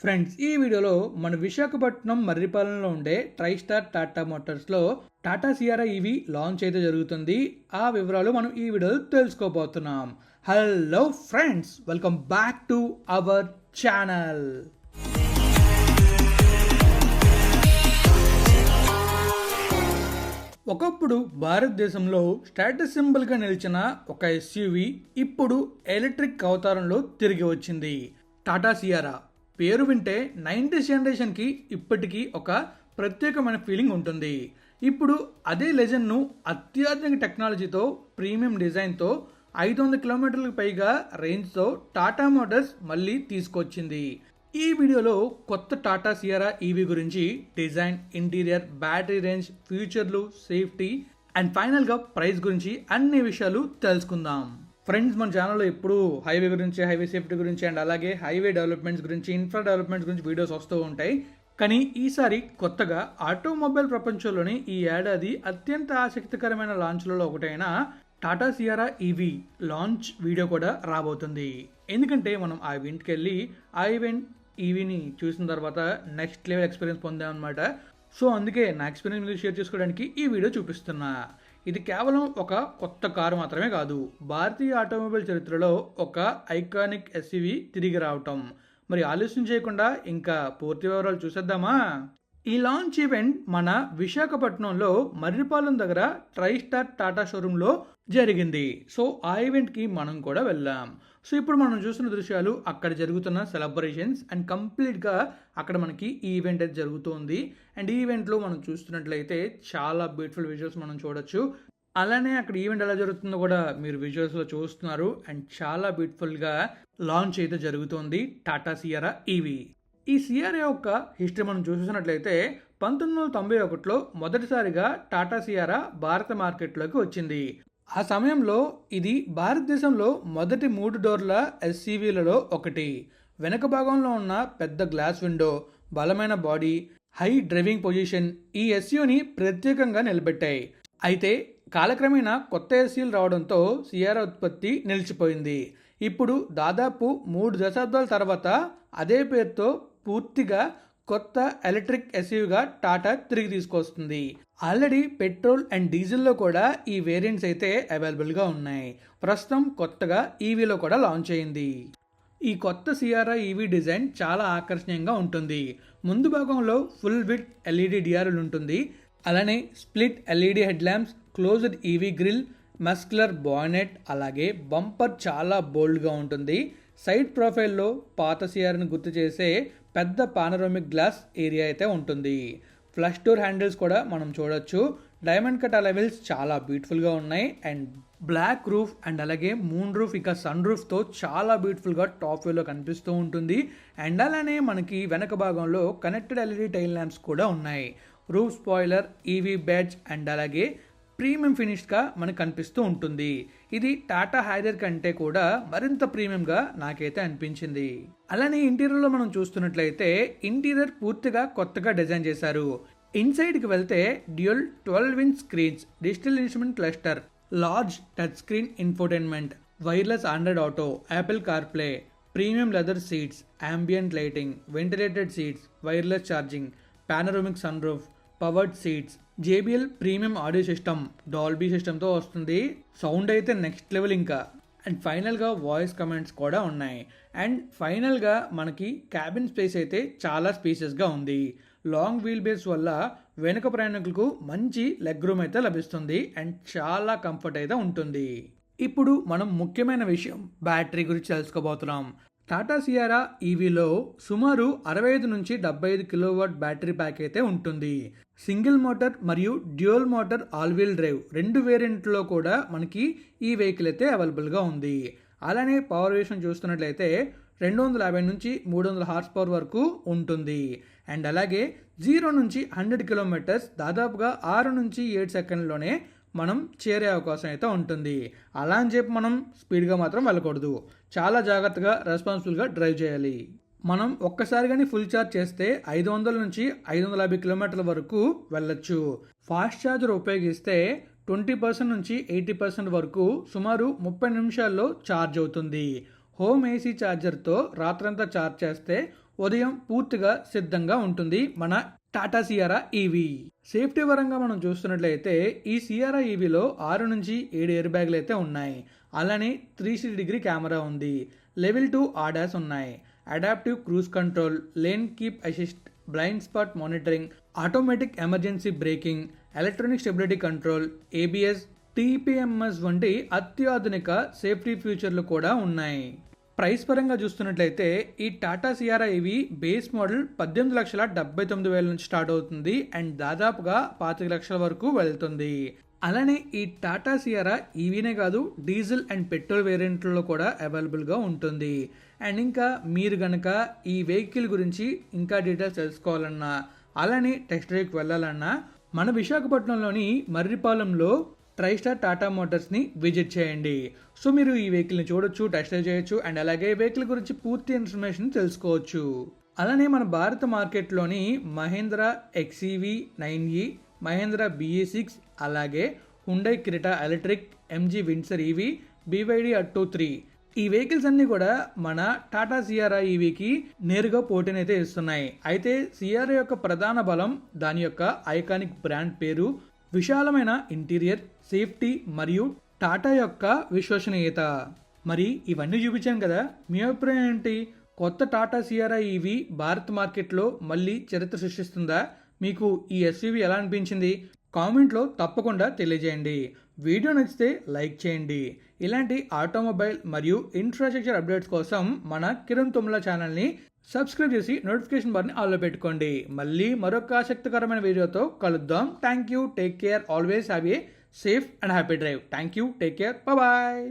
Friends, ఈ వీడియోలో మన విశాఖపట్నం మర్రిపాలెంలో ఉండే ట్రైస్టార్ టాటా మోటార్స్లో టాటా సియారా ఈవీ లాంచ్ అయితే జరుగుతుంది. ఆ వివరాలు మనం ఈ వీడియోలో తెలుసుకోబోతున్నాం. Hello friends, welcome back to our channel. ఒకప్పుడు భారతదేశంలో స్టేటస్ సింబల్గా నిలిచిన ఒక ఎస్యూవీ ఇప్పుడు ఎలక్ట్రిక్ అవతారంలో తిరిగి వచ్చింది. టాటా సియారా పేరు వింటే 90s జనరేషన్కి ఇప్పటికీ ఒక ప్రత్యేకమైన ఫీలింగ్ ఉంటుంది. ఇప్పుడు అదే లెజెండ్ను అత్యాధునిక టెక్నాలజీతో, ప్రీమియం డిజైన్తో, 500 కిలోమీటర్లకు పైగా రేంజ్తో టాటా మోటార్స్ మళ్ళీ తీసుకొచ్చింది. ఈ వీడియోలో కొత్త టాటా సియారా ఈవీ గురించి డిజైన్, ఇంటీరియర్, బ్యాటరీ రేంజ్, ఫ్యూచర్లు, సేఫ్టీ అండ్ ఫైనల్గా ప్రైస్ గురించి అన్ని విషయాలు తెలుసుకుందాం. ఫ్రెండ్స్, మన ఛానల్లో ఎప్పుడు హైవే గురించి, హైవే సేఫ్టీ గురించి అండ్ అలాగే హైవే డెవలప్మెంట్స్ గురించి, ఇన్ఫ్రా డెవలప్మెంట్స్ గురించి వీడియోస్ వస్తూ ఉంటాయి. కానీ ఈసారి కొత్తగా ఆటోమొబైల్ ప్రపంచంలోని ఈ ఏడాది అత్యంత ఆసక్తికరమైన లాంచ్లలో ఒకటైన Tata Sierra EV launch video కూడా రాబోతుంది. ఎందుకంటే మనం ఆ ఈవెంట్కి వెళ్ళి ఆ ఈవెంట్ ఈవీని చూసిన తర్వాత నెక్స్ట్ లెవెల్ ఎక్స్పీరియన్స్ పొందామన్నమాట. సో అందుకే నా ఎక్స్పీరియన్స్ మీరు షేర్ చేసుకోవడానికి ఈ వీడియో చూపిస్తున్నా. ఇది కేవలం ఒక కొత్త కారు మాత్రమే కాదు, భారతీయ ఆటోమొబైల్ చరిత్రలో ఒక ఐకానిక్ ఎస్యూవీ తిరిగి రావటం. మరి ఆలస్యం చేయకుండా ఇంకా పూర్తి వివరాలు చూసేద్దామా? ఈ లాంచ్ ఈవెంట్ మన విశాఖపట్నంలో మర్రిపాలెం దగ్గర ట్రైస్టార్ టాటా షోరూంలో జరిగింది. సో ఆ ఈవెంట్కి మనం కూడా వెళ్ళాం. సో ఇప్పుడు మనం చూస్తున్న దృశ్యాలు అక్కడ జరుగుతున్న సెలబ్రేషన్స్ అండ్ కంప్లీట్గా అక్కడ మనకి ఈ ఈవెంట్ అయితే జరుగుతుంది. అండ్ ఈ ఈవెంట్లో మనం చూస్తున్నట్లయితే చాలా బ్యూటిఫుల్ విజువల్స్ మనం చూడొచ్చు. అలానే అక్కడ ఈవెంట్ ఎలా జరుగుతుందో కూడా మీరు విజువల్స్లో చూస్తున్నారు. అండ్ చాలా బ్యూటిఫుల్గా లాంచ్ అయితే జరుగుతుంది టాటా సియారా ఈవీ. ఈ సియారా యొక్క హిస్టరీ మనం చూసినట్లయితే 1991లో మొదటిసారిగా టాటా సియారా భారత మార్కెట్లోకి వచ్చింది. ఆ సమయంలో ఇది భారతదేశంలో మొదటి 3 డోర్ల ఎస్యూవీలలో ఒకటి. వెనక భాగంలో ఉన్న పెద్ద గ్లాస్ విండో, బలమైన బాడీ, హై డ్రైవింగ్ పొజిషన్ ఈ ఎస్యూని ప్రత్యేకంగా నిలబెట్టాయి. అయితే కాలక్రమేణా కొత్త ఎస్యూలు రావడంతో సియారా ఉత్పత్తి నిలిచిపోయింది. ఇప్పుడు దాదాపు 3 దశాబ్దాల తర్వాత అదే పేరుతో పూర్తిగా కొత్త ఎలక్ట్రిక్ ఎస్యూవీగా టాటా తిరిగి తీసుకొస్తుంది. ఆల్రెడీ పెట్రోల్ అండ్ డీజిల్లో కూడా ఈ వేరియంట్స్ అయితే అవైలబుల్గా ఉన్నాయి. ప్రస్తుతం కొత్తగా ఈవీలో కూడా లాంచ్ అయింది. ఈ కొత్త సియారా ఈవీ డిజైన్ చాలా ఆకర్షణీయంగా ఉంటుంది. ముందు భాగంలో ఫుల్ విత్ ఎల్ఈడి డిఆర్ఎల్ ఉంటుంది. అలానే split LED head lamps, closed EV grill, muscular bonnet, అలాగే బంపర్ చాలా బోల్డ్గా ఉంటుంది. సైడ్ ప్రొఫైల్లో పాత సియారాను గుర్తు చేసే పెద్ద పానరోమిక్ గ్లాస్ ఏరియా అయితే ఉంటుంది. ఫ్లష్ డోర్ హ్యాండిల్స్ కూడా మనం చూడొచ్చు. డైమండ్ కట్ లెవెల్స్ చాలా బ్యూటిఫుల్గా ఉన్నాయి. అండ్ బ్లాక్ రూఫ్ అండ్ అలాగే మూన్ రూఫ్, ఇక సన్ రూఫ్తో చాలా బ్యూటిఫుల్గా టాప్ వేలో కనిపిస్తూ ఉంటుంది. అండ్ అలానే మనకి వెనక భాగంలో కనెక్టెడ్ ఎల్ఈడి టైల్ ల్యాంప్స్ కూడా ఉన్నాయి. Roof spoiler, EV badge and అలాగే ప్రీమియం ఫినిష్గా మనకు కనిపిస్తూ ఉంటుంది. ఇది టాటా హైరియర్ కంటే కూడా మరింత ప్రీమియంగా నాకైతే అనిపించింది. అలానే ఇంటీరియర్లో మనం చూస్తున్నట్లయితే ఇంటీరియర్ పూర్తిగా కొత్తగా డిజైన్ చేశారు. ఇన్సైడ్కి వెళ్తే dual 12-inch screens, digital instrument cluster, large touch screen infotainment, wireless Android auto, Apple CarPlay, premium leather seats, ambient lighting, ventilated seats, wireless charging, panoramic sun roof, powered seats, JBL premium audio system, Dolby సిస్టమ్తో వస్తుంది. Sound అయితే next level ఇంకా. And ఫైనల్గా voice commands కూడా ఉన్నాయి. And ఫైనల్గా మనకి cabin space అయితే చాలా స్పేసియస్గా ఉంది. లాంగ్ వీల్ బేస్ వల్ల వెనుక ప్రయాణికులకు మంచి లెగ్ రూమ్ అయితే లభిస్తుంది. అండ్ చాలా కంఫర్ట్ అయితే ఉంటుంది. ఇప్పుడు మనం ముఖ్యమైన విషయం బ్యాటరీ గురించి తెలుసుకోబోతున్నాం. టాటా సియారా ఈవీలో సుమారు 65 నుంచి 75 కిలోవాట్ బ్యాటరీ ప్యాక్ అయితే ఉంటుంది. సింగిల్ మోటార్ మరియు dual motor all wheel drive 2 వేరియంట్లో కూడా మనకి ఈ వెహికల్ అయితే అవైలబుల్గా ఉంది. అలానే పవర్ విషయం చూస్తున్నట్లయితే 250 నుంచి 300 హార్స్ పవర్ వరకు ఉంటుంది. అండ్ అలాగే 0 నుంచి 100 కిలోమీటర్స్ దాదాపుగా 6 నుంచి 7 సెకండ్లోనే మనం చేరే అవకాశం అయితే ఉంటుంది. అలా అని చెప్పి మనం స్పీడ్గా మాత్రం వెళ్ళకూడదు. చాలా జాగ్రత్తగా, రెస్పాన్సిబుల్గా డ్రైవ్ చేయాలి. మనం ఒక్కసారి కానీ ఫుల్ ఛార్జ్ చేస్తే 500 నుంచి 550 కిలోమీటర్ల వరకు వెళ్ళొచ్చు. ఫాస్ట్ ఛార్జర్ ఉపయోగిస్తే 20% నుంచి 80% వరకు సుమారు 30 నిమిషాల్లో ఛార్జ్ అవుతుంది. హోమ్ ఏసీ ఛార్జర్తో రాత్రంతా ఛార్జ్ చేస్తే ఉదయం పూర్తిగా సిద్ధంగా ఉంటుంది మన టాటా సియారా ఈవీ. సేఫ్టీ పరంగా మనం చూస్తున్నట్లయితే ఈ సియారా ఈవీలో 6 నుంచి 7 ఎయిర్ బ్యాగులు అయితే ఉన్నాయి. అలానే 360 డిగ్రీ కెమెరా ఉంది. లెవెల్ 2 ఆడాస్ ఉన్నాయి. Adaptive cruise control, lane keep assist, blind spot monitoring, automatic emergency breaking, electronic stability control, ABS, TPMS వంటి అత్యాధునిక సేఫ్టీ ఫీచర్లు కూడా ఉన్నాయి. ప్రైస్ పరంగా చూస్తున్నట్లయితే ఈ Tata Sierra EV base model 18,79,000 నుంచి స్టార్ట్ అవుతుంది అండ్ దాదాపుగా 25 లక్షల వరకు వెళ్తుంది. అలానే ఈ టాటా సియారా ఈవీనే కాదు, డీజిల్ అండ్ పెట్రోల్ వేరియంట్లలో కూడా అవైలబుల్గా ఉంటుంది. అండ్ ఇంకా మీరు గనక ఈ వెహికల్ గురించి ఇంకా డీటెయిల్స్ తెలుసుకోవాలన్నా, అలానే టెస్ట్ డ్రైవ్కి వెళ్ళాలన్నా మన విశాఖపట్నంలోని మర్రిపాలెంలో ట్రైస్టార్ టాటా మోటార్స్ని విజిట్ చేయండి. సో మీరు ఈ వెహికల్ని చూడొచ్చు, టెస్ట్ డ్రైవ్ చేయొచ్చు అండ్ అలాగే వెహికల్ గురించి పూర్తి ఇన్ఫర్మేషన్ తెలుసుకోవచ్చు. అలానే మన భారత మార్కెట్లోని మహేంద్ర ఎక్స్ఈవీ 9e, మహేంద్ర BE6, అలాగే Hyundai Creta electric, MG Windsor EV, BYD అట్టో 3 ఈ వెహికల్స్ అన్ని కూడా మన టాటా సియారా ఈవీకి నేరుగా పోటీనైతే ఇస్తున్నాయి. అయితే సియారా యొక్క ప్రధాన బలం దాని యొక్క ఐకానిక్ బ్రాండ్ పేరు, విశాలమైన ఇంటీరియర్, సేఫ్టీ మరియు టాటా యొక్క విశ్వసనీయత. మరి ఇవన్నీ చూపించాను కదా, మీ అభిప్రాయం ఏంటి? కొత్త టాటా సియారా ఈవీ భారత్ మార్కెట్లో మళ్ళీ చరిత్ర సృష్టిస్తుందా? మీకు ఈ ఎస్యూవీ ఎలా అనిపించింది? కామెంట్లో తప్పకుండా తెలియజేయండి. వీడియో నచ్చితే లైక్ చేయండి. ఇలాంటి ఆటోమొబైల్ మరియు ఇన్ఫ్రాస్ట్రక్చర్ అప్డేట్స్ కోసం మన కిరణ్ తుమ్లా ఛానల్ని సబ్స్క్రైబ్ చేసి నోటిఫికేషన్ బార్ని ఆన్లో పెట్టుకోండి. మళ్ళీ మరొక ఆసక్తికరమైన వీడియోతో కలుద్దాం. Thank you, take care, always have a safe and happy drive. Thank you, take care, bye.